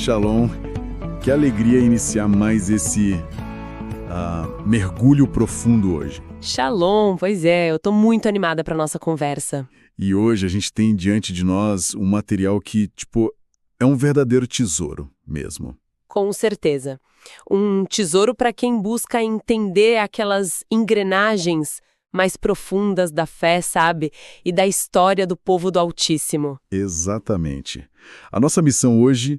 Shalom, que alegria iniciar mais esse mergulho profundo hoje. Shalom, pois é, eu tô muito animada pra nossa conversa. E hoje a gente tem diante de nós um material que, é um verdadeiro tesouro mesmo. Com certeza. Um tesouro para quem busca entender aquelas engrenagens mais profundas da fé, sabe? E da história do povo do Altíssimo. Exatamente. A nossa missão hoje,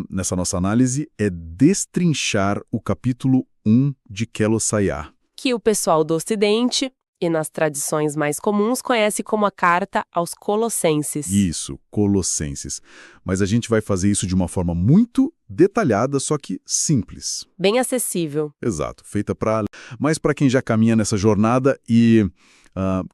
nessa nossa análise, é destrinchar o capítulo 1 de Kelosaiá. Que o pessoal do Ocidente, e nas tradições mais comuns, conhece como a Carta aos Colossenses. Isso, Colossenses. Mas a gente vai fazer isso de uma forma muito detalhada, só que simples. Bem acessível. Exato, mas para quem já caminha nessa jornada e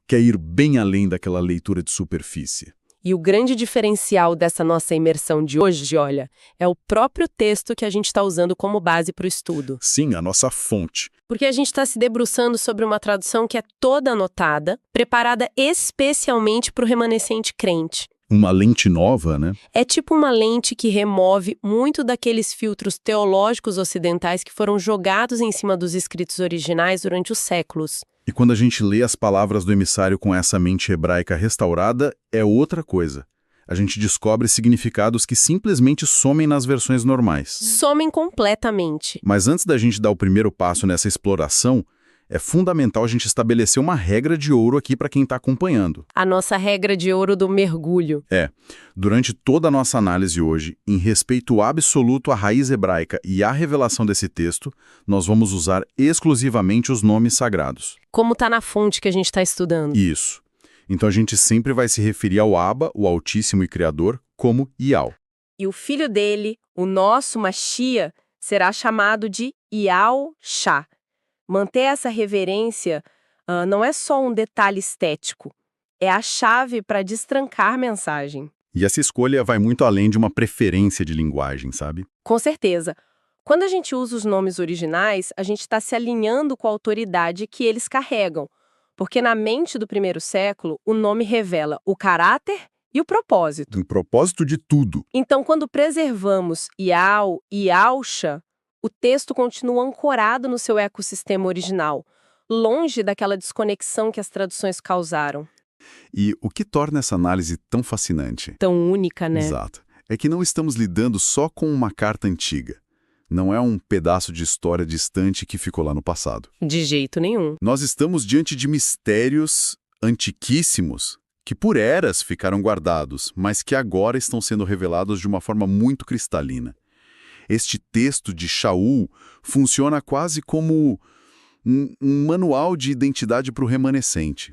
quer ir bem além daquela leitura de superfície. E o grande diferencial dessa nossa imersão de hoje, olha, é o próprio texto que a gente está usando como base para o estudo. Sim, a nossa fonte. Porque a gente está se debruçando sobre uma tradução que é toda anotada, preparada especialmente para o remanescente crente. Uma lente nova, né? É tipo uma lente que remove muito daqueles filtros teológicos ocidentais que foram jogados em cima dos escritos originais durante os séculos. E quando a gente lê as palavras do emissário com essa mente hebraica restaurada, é outra coisa. A gente descobre significados que simplesmente somem nas versões normais. Somem completamente. Mas antes da gente dar o primeiro passo nessa exploração, é fundamental a gente estabelecer uma regra de ouro aqui para quem está acompanhando. A nossa regra de ouro do mergulho. Durante toda a nossa análise hoje, em respeito absoluto à raiz hebraica e à revelação desse texto, nós vamos usar exclusivamente os nomes sagrados. Como está na fonte que a gente está estudando. Isso. Então a gente sempre vai se referir ao Abba, o Altíssimo e Criador, como Ial. E o filho dele, o nosso Mashia, será chamado de Ial-Shá. Manter essa reverência não é só um detalhe estético, é a chave para destrancar a mensagem. E essa escolha vai muito além de uma preferência de linguagem, sabe? Com certeza. Quando a gente usa os nomes originais, a gente está se alinhando com a autoridade que eles carregam, porque na mente do primeiro século, o nome revela o caráter e o propósito. Um propósito de tudo. Então, quando preservamos Ial e Ialcha, o texto continua ancorado no seu ecossistema original, longe daquela desconexão que as traduções causaram. E o que torna essa análise tão fascinante? Tão única, né? Exato. É que não estamos lidando só com uma carta antiga. Não é um pedaço de história distante que ficou lá no passado. De jeito nenhum. Nós estamos diante de mistérios antiquíssimos que por eras ficaram guardados, mas que agora estão sendo revelados de uma forma muito cristalina. Este texto de Shaul funciona quase como um manual de identidade para o remanescente.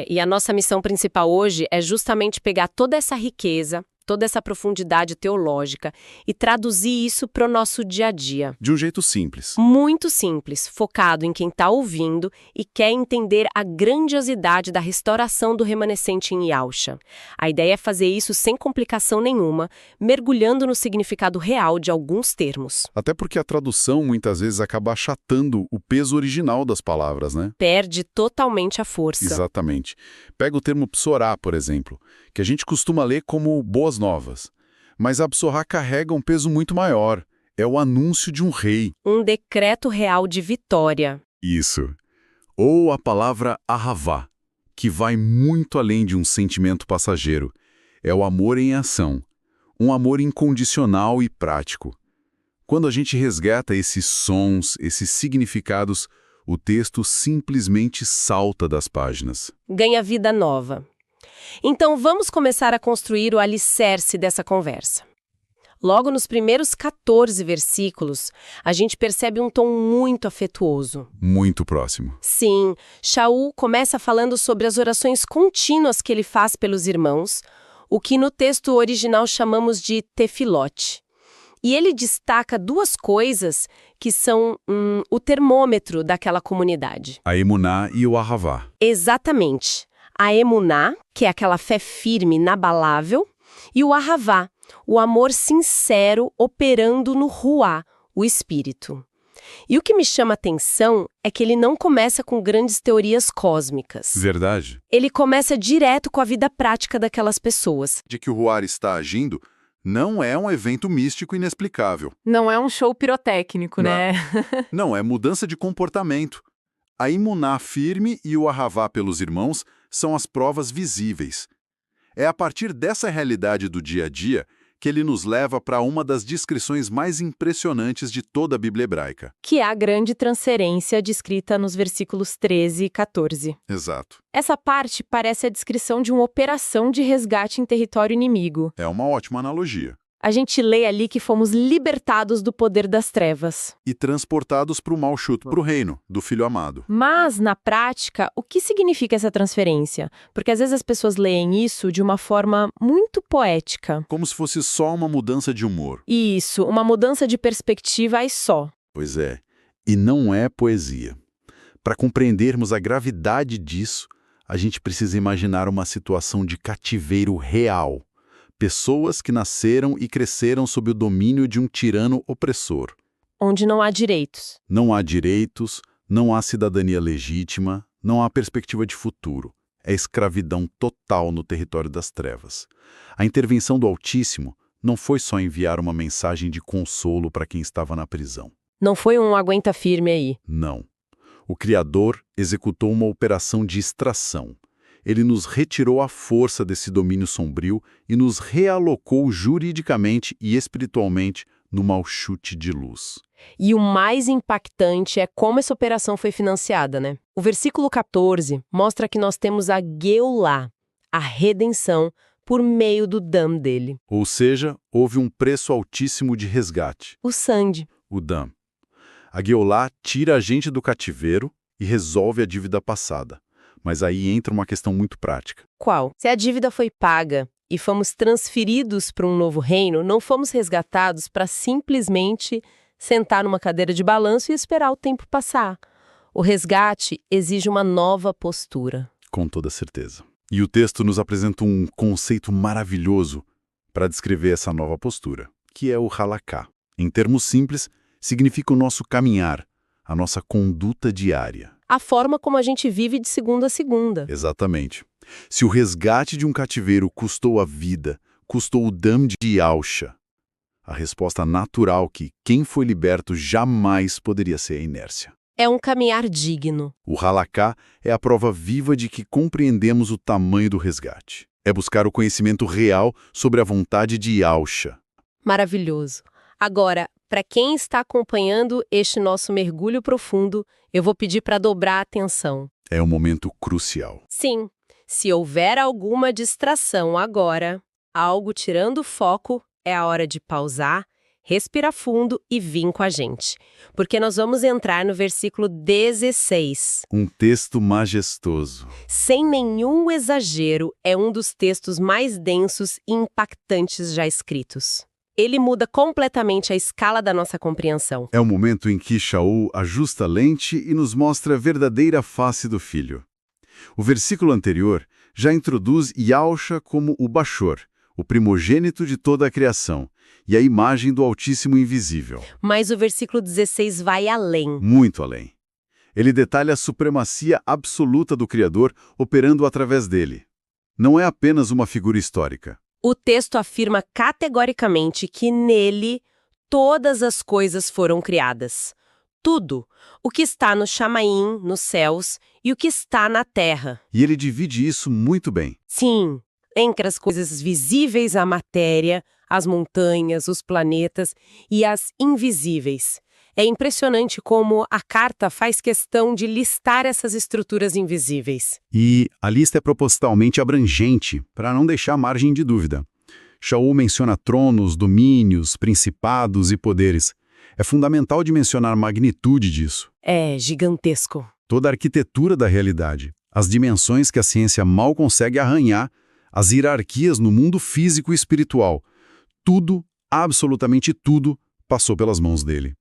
E a nossa missão principal hoje é justamente pegar toda essa riqueza, toda essa profundidade teológica e traduzir isso para o nosso dia a dia. De um jeito simples. Muito simples, focado em quem está ouvindo e quer entender a grandiosidade da restauração do remanescente em Ialcha. A ideia é fazer isso sem complicação nenhuma, mergulhando no significado real de alguns termos. Até porque a tradução muitas vezes acaba achatando o peso original das palavras, né? Perde totalmente a força. Exatamente. Pega o termo psorá, por exemplo, que a gente costuma ler como boas novas. Mas a psorá carrega um peso muito maior. É o anúncio de um rei. Um decreto real de vitória. Isso. Ou a palavra ahavá, que vai muito além de um sentimento passageiro. É o amor em ação. Um amor incondicional e prático. Quando a gente resgata esses sons, esses significados, o texto simplesmente salta das páginas. Ganha vida nova. Então vamos começar a construir o alicerce dessa conversa. Logo nos primeiros 14 versículos, a gente percebe um tom muito afetuoso. Muito próximo. Sim, Shaul começa falando sobre as orações contínuas que ele faz pelos irmãos, o que no texto original chamamos de tefilote. E ele destaca duas coisas que são o termômetro daquela comunidade. A emuná e o ahavá. Exatamente. A emuná, que é aquela fé firme, inabalável, e o ahavá, o amor sincero operando no ruá, o espírito. E o que me chama a atenção é que ele não começa com grandes teorias cósmicas. Verdade. Ele começa direto com a vida prática daquelas pessoas. De que o ruá está agindo Não é um evento místico inexplicável. Não é um show pirotécnico, Não. né? Não, é mudança de comportamento. A imuná firme e o ahavá pelos irmãos são as provas visíveis. É a partir dessa realidade do dia a dia que ele nos leva para uma das descrições mais impressionantes de toda a Bíblia hebraica. Que é a grande transferência descrita nos versículos 13 e 14. Exato. Essa parte parece a descrição de uma operação de resgate em território inimigo. É uma ótima analogia. A gente lê ali que fomos libertados do poder das trevas. E transportados para o Malchut, para o reino do Filho amado. Mas, na prática, o que significa essa transferência? Porque às vezes as pessoas leem isso de uma forma muito poética. Como se fosse só uma mudança de humor. Isso, uma mudança de perspectiva e só. Pois é, e não é poesia. Para compreendermos a gravidade disso, a gente precisa imaginar uma situação de cativeiro real. Pessoas que nasceram e cresceram sob o domínio de um tirano opressor. Onde não há direitos. Não há direitos, não há cidadania legítima, não há perspectiva de futuro. É escravidão total no território das trevas. A intervenção do Altíssimo não foi só enviar uma mensagem de consolo para quem estava na prisão. Não foi um aguenta firme aí. Não. O Criador executou uma operação de extração. Ele nos retirou a força desse domínio sombrio e nos realocou juridicamente e espiritualmente no Malchut de luz. E o mais impactante é como essa operação foi financiada, né? O versículo 14 mostra que nós temos a Geulá, a redenção, por meio do dam dele. Ou seja, houve um preço altíssimo de resgate. O sangue. O dam. A Geulá tira a gente do cativeiro e resolve a dívida passada. Mas aí entra uma questão muito prática. Qual? Se a dívida foi paga e fomos transferidos para um novo reino, não fomos resgatados para simplesmente sentar numa cadeira de balanço e esperar o tempo passar. O resgate exige uma nova postura. Com toda certeza. E o texto nos apresenta um conceito maravilhoso para descrever essa nova postura, que é o halaká. Em termos simples, significa o nosso caminhar, a nossa conduta diária. A forma como a gente vive de segunda a segunda. Exatamente. Se o resgate de um cativeiro custou a vida, custou o dam de Yausha, a resposta natural que quem foi liberto jamais poderia ser a inércia. É um caminhar digno. O halaká é a prova viva de que compreendemos o tamanho do resgate. É buscar o conhecimento real sobre a vontade de Yausha. Maravilhoso. Agora, para quem está acompanhando este nosso mergulho profundo, eu vou pedir para dobrar a atenção. É um momento crucial. Sim, se houver alguma distração agora, algo tirando o foco, é a hora de pausar, respirar fundo e vir com a gente. Porque nós vamos entrar no versículo 16. Um texto majestoso. Sem nenhum exagero, é um dos textos mais densos e impactantes já escritos. Ele muda completamente a escala da nossa compreensão. É o momento em que Shaul ajusta a lente e nos mostra a verdadeira face do filho. O versículo anterior já introduz Yausha como o Bashor, o primogênito de toda a criação, e a imagem do Altíssimo Invisível. Mas o versículo 16 vai além. Muito além. Ele detalha a supremacia absoluta do Criador operando através dele. Não é apenas uma figura histórica. O texto afirma categoricamente que nele todas as coisas foram criadas. Tudo. O que está no Chamaim, nos céus, e o que está na terra. E ele divide isso muito bem. Sim, entre as coisas visíveis, a matéria, as montanhas, os planetas e as invisíveis. É impressionante como a carta faz questão de listar essas estruturas invisíveis. E a lista é propositalmente abrangente, para não deixar margem de dúvida. Shaul menciona tronos, domínios, principados e poderes. É fundamental de mencionar a magnitude disso. É gigantesco. Toda a arquitetura da realidade, as dimensões que a ciência mal consegue arranhar, as hierarquias no mundo físico e espiritual. Tudo, absolutamente tudo, passou pelas mãos dele.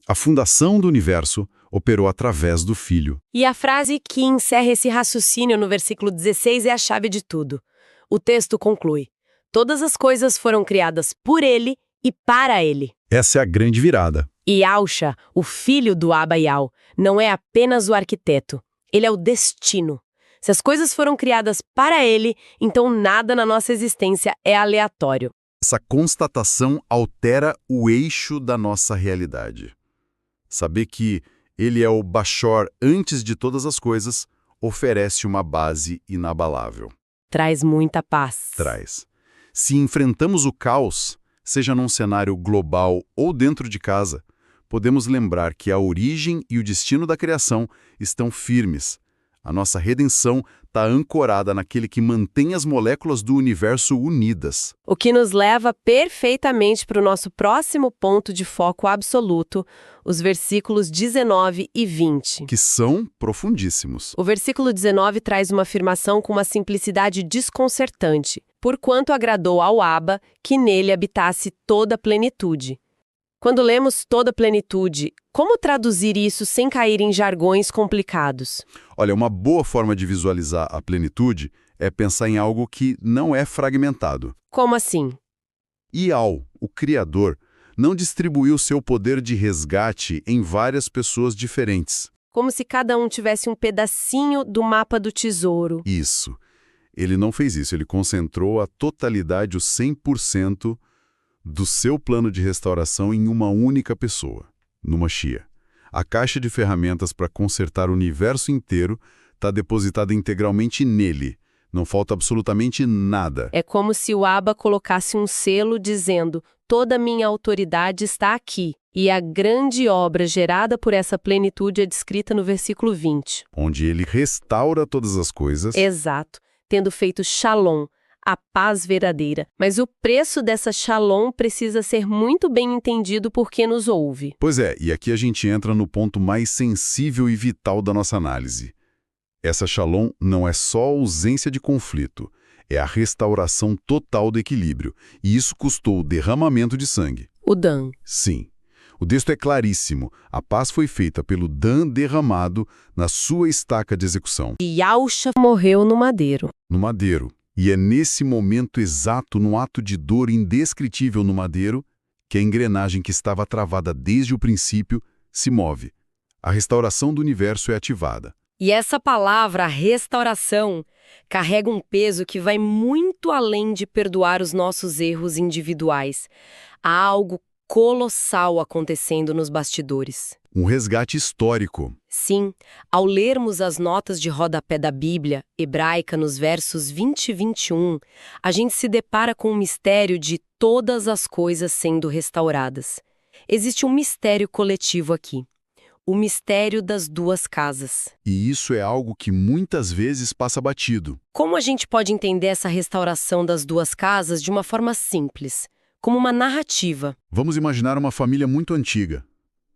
A fundação do universo operou através do Filho. E a frase que encerra esse raciocínio no versículo 16 é a chave de tudo. O texto conclui: todas as coisas foram criadas por ele e para ele. Essa é a grande virada. E Yausha, o filho do Abba Yau, não é apenas o arquiteto, ele é o destino. Se as coisas foram criadas para ele, então nada na nossa existência é aleatório. Essa constatação altera o eixo da nossa realidade. Saber que ele é o Bashor antes de todas as coisas oferece uma base inabalável. Traz muita paz. Traz. Se enfrentamos o caos, seja num cenário global ou dentro de casa, podemos lembrar que a origem e o destino da criação estão firmes. A nossa redenção está ancorada naquele que mantém as moléculas do universo unidas. O que nos leva perfeitamente para o nosso próximo ponto de foco absoluto, os versículos 19 e 20. Que são profundíssimos. O versículo 19 traz uma afirmação com uma simplicidade desconcertante. Porquanto agradou ao Abba que nele habitasse toda a plenitude. Quando lemos toda a plenitude, como traduzir isso sem cair em jargões complicados? Olha, uma boa forma de visualizar a plenitude é pensar em algo que não é fragmentado. Como assim? Ial, o Criador, não distribuiu seu poder de resgate em várias pessoas diferentes. Como se cada um tivesse um pedacinho do mapa do tesouro. Isso. Ele não fez isso, ele concentrou a totalidade, o 100% do seu plano de restauração em uma única pessoa, no Mashiach. A caixa de ferramentas para consertar o universo inteiro está depositada integralmente nele. Não falta absolutamente nada. É como se o Abba colocasse um selo dizendo: toda minha autoridade está aqui. E a grande obra gerada por essa plenitude é descrita no versículo 20. Onde ele restaura todas as coisas. Exato, tendo feito shalom, a paz verdadeira. Mas o preço dessa shalom precisa ser muito bem entendido por quem nos ouve. Pois é, e aqui a gente entra no ponto mais sensível e vital da nossa análise. Essa shalom não é só ausência de conflito, é a restauração total do equilíbrio, e isso custou o derramamento de sangue. O Dan. Sim. O texto é claríssimo. A paz foi feita pelo Dan derramado na sua estaca de execução. E Yahusha morreu no madeiro. No madeiro. E é nesse momento exato, num ato de dor indescritível no madeiro, que a engrenagem que estava travada desde o princípio se move. A restauração do universo é ativada. E essa palavra, restauração, carrega um peso que vai muito além de perdoar os nossos erros individuais. Há algo colossal acontecendo nos bastidores. Um resgate histórico. Sim, ao lermos as notas de rodapé da Bíblia hebraica nos versos 20 e 21, a gente se depara com o mistério de todas as coisas sendo restauradas. Existe um mistério coletivo aqui. O mistério das duas casas. E isso é algo que muitas vezes passa batido. Como a gente pode entender essa restauração das duas casas de uma forma simples, como uma narrativa? Vamos imaginar uma família muito antiga.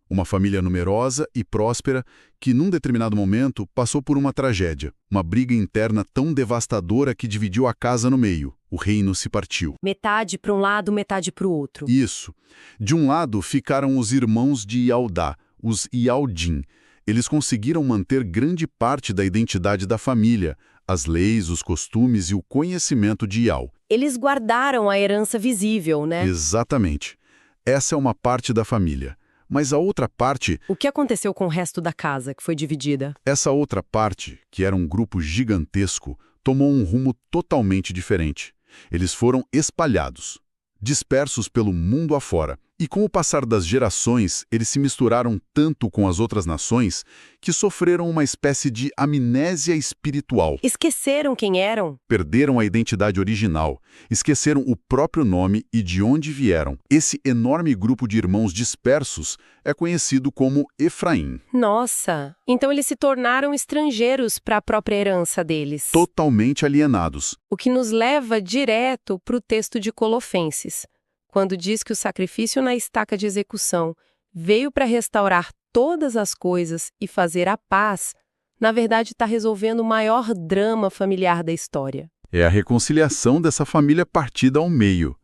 Uma família numerosa e próspera que, num determinado momento, passou por uma tragédia. Uma briga interna tão devastadora que dividiu a casa no meio. O reino se partiu. Metade para um lado, metade para o outro. Isso. De um lado ficaram os irmãos de Yaldá, os Yaldim. Eles conseguiram manter grande parte da identidade da família, as leis, os costumes e o conhecimento de Yal. Eles guardaram a herança visível, né? Exatamente. Essa é uma parte da família. Mas a outra parte... O que aconteceu com o resto da casa, que foi dividida? Essa outra parte, que era um grupo gigantesco, tomou um rumo totalmente diferente. Eles foram espalhados, dispersos pelo mundo afora. E com o passar das gerações, eles se misturaram tanto com as outras nações que sofreram uma espécie de amnésia espiritual. Esqueceram quem eram? Perderam a identidade original, esqueceram o próprio nome e de onde vieram. Esse enorme grupo de irmãos dispersos é conhecido como Efraim. Nossa! Então eles se tornaram estrangeiros para a própria herança deles. Totalmente alienados. O que nos leva direto para o texto de Colossenses, quando diz que o sacrifício na estaca de execução veio para restaurar todas as coisas e fazer a paz, na verdade está resolvendo o maior drama familiar da história. É a reconciliação dessa família partida ao meio.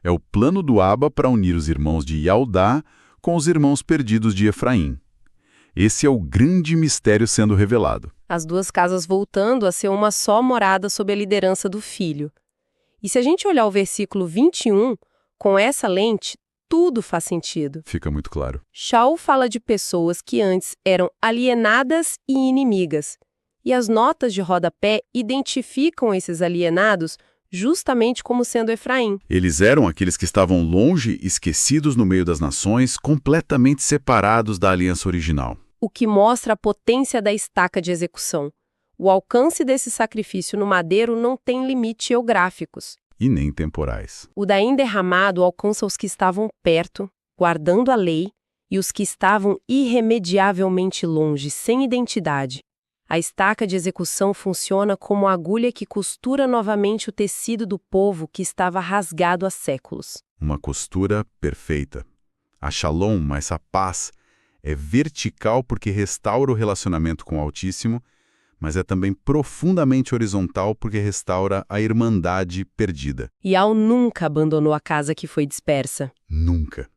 É o plano do Abba para unir os irmãos de Yaldá com os irmãos perdidos de Efraim. Esse é o grande mistério sendo revelado. As duas casas voltando a ser uma só morada sob a liderança do Filho. E se a gente olhar o versículo 21, com essa lente, tudo faz sentido. Fica muito claro. Shaul fala de pessoas que antes eram alienadas e inimigas. E as notas de rodapé identificam esses alienados justamente como sendo Efraim. Eles eram aqueles que estavam longe, esquecidos no meio das nações, completamente separados da aliança original. O que mostra a potência da estaca de execução. O alcance desse sacrifício no madeiro não tem limite geográficos. E nem temporais. O Daim derramado alcança os que estavam perto, guardando a lei, e os que estavam irremediavelmente longe, sem identidade. A estaca de execução funciona como a agulha que costura novamente o tecido do povo que estava rasgado há séculos. Uma costura perfeita. A shalom, mas a paz, é vertical porque restaura o relacionamento com o Altíssimo, mas é também profundamente horizontal porque restaura a irmandade perdida. Yao nunca abandonou a casa que foi dispersa. Nunca.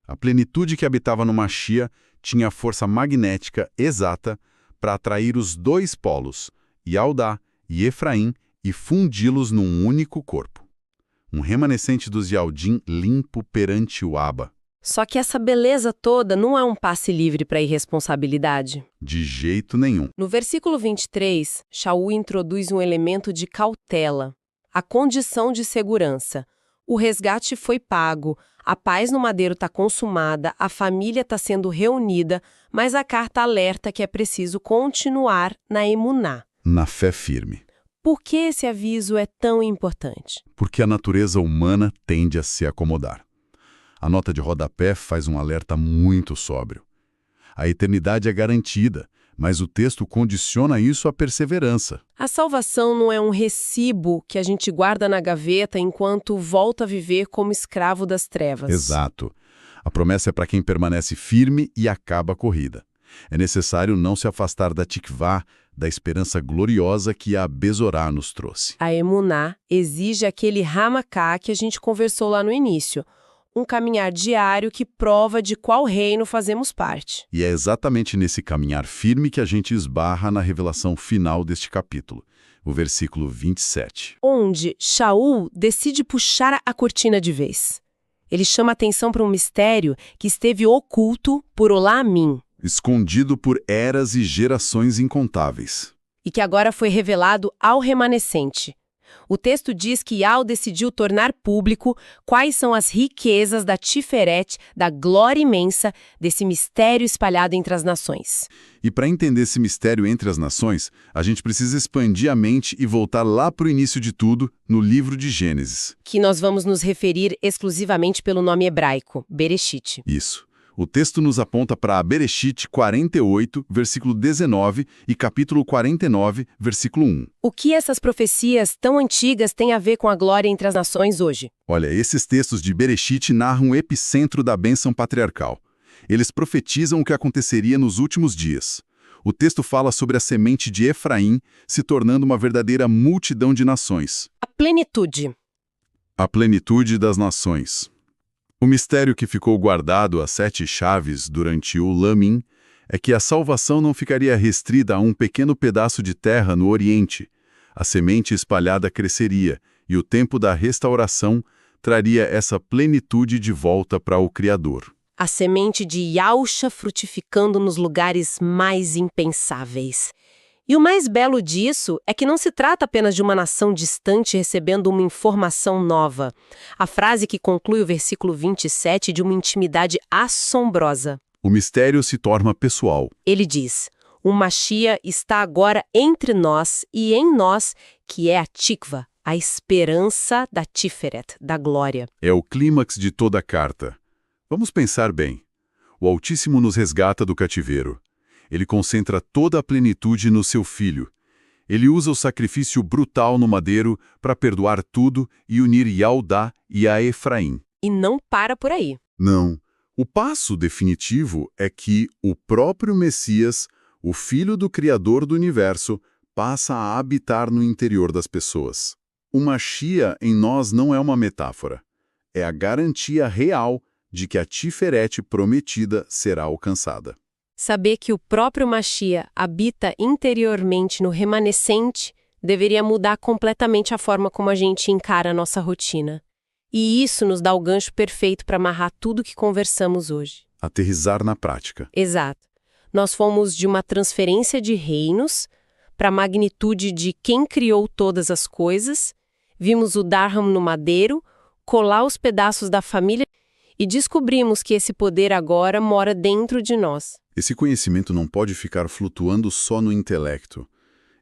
A plenitude que habitava no Machia tinha a força magnética exata para atrair os dois polos, Yaudá e Efraim, e fundi-los num único corpo. Um remanescente dos Yaldim limpo perante o Abba. Só que essa beleza toda não é um passe livre para a irresponsabilidade. De jeito nenhum. No versículo 23, Shaul introduz um elemento de cautela, a condição de segurança. O resgate foi pago, a paz no madeiro está consumada, a família está sendo reunida, mas a carta alerta que é preciso continuar na emuná. Na fé firme. Por que esse aviso é tão importante? Porque a natureza humana tende a se acomodar. A nota de rodapé faz um alerta muito sóbrio. A eternidade é garantida, mas o texto condiciona isso à perseverança. A salvação não é um recibo que a gente guarda na gaveta enquanto volta a viver como escravo das trevas. Exato. A promessa é para quem permanece firme e acaba a corrida. É necessário não se afastar da tikvá, da esperança gloriosa que a Besorá nos trouxe. A emuná exige aquele ramaká que a gente conversou lá no início, um caminhar diário que prova de qual reino fazemos parte. E é exatamente nesse caminhar firme que a gente esbarra na revelação final deste capítulo, o versículo 27. Onde Shaul decide puxar a cortina de vez. Ele chama atenção para um mistério que esteve oculto por Olá-Amim. Escondido por eras e gerações incontáveis. E que agora foi revelado ao remanescente. O texto diz que Yao decidiu tornar público quais são as riquezas da Tiferet, da glória imensa, desse mistério espalhado entre as nações. E para entender esse mistério entre as nações, a gente precisa expandir a mente e voltar lá para o início de tudo, no livro de Gênesis. Que nós vamos nos referir exclusivamente pelo nome hebraico, Bereshit. Isso. O texto nos aponta para Bereshit 48, versículo 19 e capítulo 49, versículo 1. O que essas profecias tão antigas têm a ver com a glória entre as nações hoje? Olha, esses textos de Bereshit narram o epicentro da bênção patriarcal. Eles profetizam o que aconteceria nos últimos dias. O texto fala sobre a semente de Efraim se tornando uma verdadeira multidão de nações. A plenitude. A plenitude das nações. O mistério que ficou guardado às 7 chaves durante o Lamim é que a salvação não ficaria restrita a um pequeno pedaço de terra no Oriente. A semente espalhada cresceria e o tempo da restauração traria essa plenitude de volta para o Criador. A semente de Yausha frutificando nos lugares mais impensáveis. E o mais belo disso é que não se trata apenas de uma nação distante recebendo uma informação nova. A frase que conclui o versículo 27 de uma intimidade assombrosa. O mistério se torna pessoal. Ele diz, o Machia está agora entre nós e em nós, que é a Tikva, a esperança da Tiferet, da glória. É o clímax de toda a carta. Vamos pensar bem. O Altíssimo nos resgata do cativeiro. Ele concentra toda a plenitude no seu Filho. Ele usa o sacrifício brutal no madeiro para perdoar tudo e unir Yaudá e a Efraim. E não para por aí. Não. O passo definitivo é que o próprio Messias, o Filho do Criador do Universo, passa a habitar no interior das pessoas. O Machia em nós não é uma metáfora. É a garantia real de que a Tiferet prometida será alcançada. Saber que o próprio Machia habita interiormente no remanescente deveria mudar completamente a forma como a gente encara a nossa rotina. E isso nos dá o gancho perfeito para amarrar tudo que conversamos hoje. Aterrissar na prática. Exato. Nós fomos de uma transferência de reinos para a magnitude de quem criou todas as coisas, Vimos o Dharma no madeiro, colar os pedaços da família e descobrimos que esse poder agora mora dentro de nós. Esse conhecimento não pode ficar flutuando só no intelecto.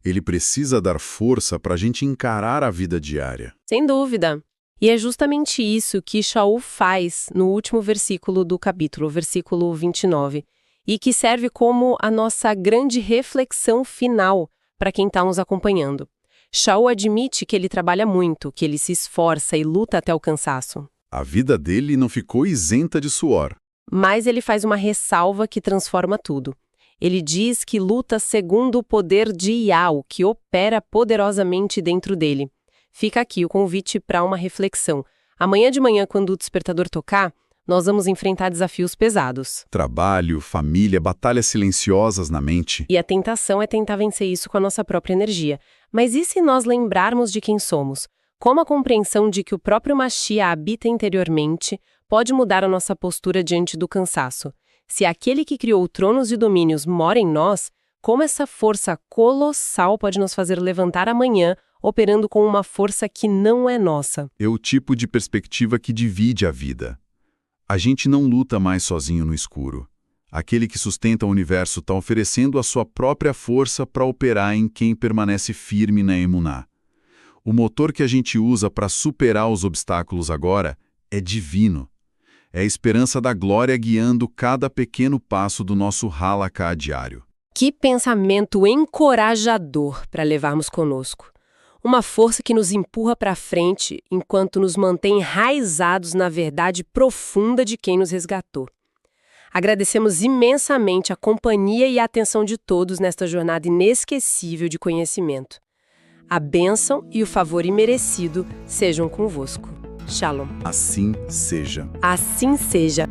Ele precisa dar força para a gente encarar a vida diária. Sem dúvida. E é justamente isso que Shaul faz no último versículo do capítulo, versículo 29, e que serve como a nossa grande reflexão final para quem está nos acompanhando. Shaul admite que ele trabalha muito, que ele se esforça e luta até o cansaço. A vida dele não ficou isenta de suor. Mas ele faz uma ressalva que transforma tudo. Ele diz que luta segundo o poder de Yahweh, que opera poderosamente dentro dele. Fica aqui o convite para uma reflexão. Amanhã de manhã, quando o despertador tocar, nós vamos enfrentar desafios pesados. Trabalho, família, batalhas silenciosas na mente. E a tentação é tentar vencer isso com a nossa própria energia. Mas e se nós lembrarmos de quem somos? Como a compreensão de que o próprio Mashiach habita interiormente pode mudar a nossa postura diante do cansaço? Se aquele que criou tronos e domínios mora em nós, como essa força colossal pode nos fazer levantar amanhã, operando com uma força que não é nossa? É o tipo de perspectiva que divide a vida. A gente não luta mais sozinho no escuro. Aquele que sustenta o universo está oferecendo a sua própria força para operar em quem permanece firme na emuná. O motor que a gente usa para superar os obstáculos agora é divino. É a esperança da glória guiando cada pequeno passo do nosso halakha diário. Que pensamento encorajador para levarmos conosco. Uma força que nos empurra para frente enquanto nos mantém enraizados na verdade profunda de quem nos resgatou. Agradecemos imensamente a companhia e a atenção de todos nesta jornada inesquecível de conhecimento. A bênção e o favor imerecido sejam convosco. Shalom. Assim seja. Assim seja.